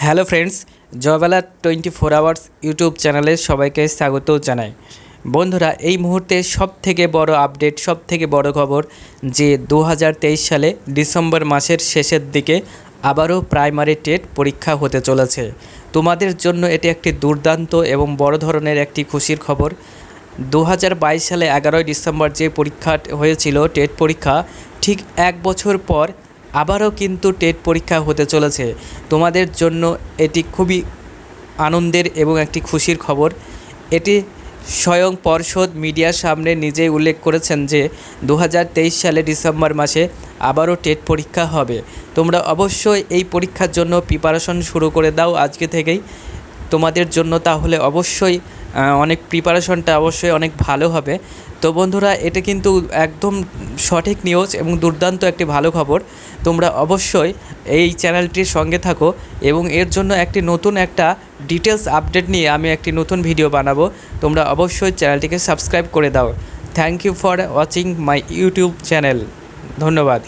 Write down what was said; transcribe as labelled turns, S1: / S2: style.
S1: Hello friends, জয়বালা 24 hours YouTube চ্যানেলে সবাইকে স্বাগত জানাই। বন্ধুরা, এই মুহূর্তে সবথেকে বড় আপডেট, সবথেকে বড় খবর যে 2023 সালে ডিসেম্বর মাসের শেষের দিকে আবারও প্রাইমারি টেট পরীক্ষা হতে চলেছে। তোমাদের জন্য এটি একটি দুর্দান্ত এবং বড় ধরনের একটি খুশির খবর। 2022 সালে 11ই ডিসেম্বর যে পরীক্ষা হয়েছিল টেট পরীক্ষা, ঠিক এক বছর পর আবারও কিন্তু টেট পরীক্ষা হতে চলেছে। তোমাদের জন্য এটি খুবই আনন্দের এবং একটি খুশির খবর। এটি স্বয়ং পর্ষদ মিডিয়ার সামনে নিজেই উল্লেখ করেছেন যে 2023 সালে ডিসেম্বর মাসে আবারও টেট পরীক্ষা হবে। তোমরা অবশ্যই এই পরীক্ষার জন্য প্রিপারেশন শুরু করে দাও আজকে থেকেই। তোমাদের জন্য তাহলে অবশ্যই প্রিপারেশনটা অবশ্যই অনেক ভালো হবে। তো বন্ধুরা, এটা কিন্তু একদম সঠিক নিউজ এবং দুর্দান্ত একটি ভালো খবর। তোমরা অবশ্যই এই চ্যানেলটির সঙ্গে থাকো এবং এর জন্য নতুন একটা ডিটেলস আপডেট নিয়ে আমি একটি নতুন ভিডিও বানাবো। তোমরা অবশ্যই চ্যানেলটিকে সাবস্ক্রাইব করে দাও। Thank you for watching my YouTube channel. ধন্যবাদ।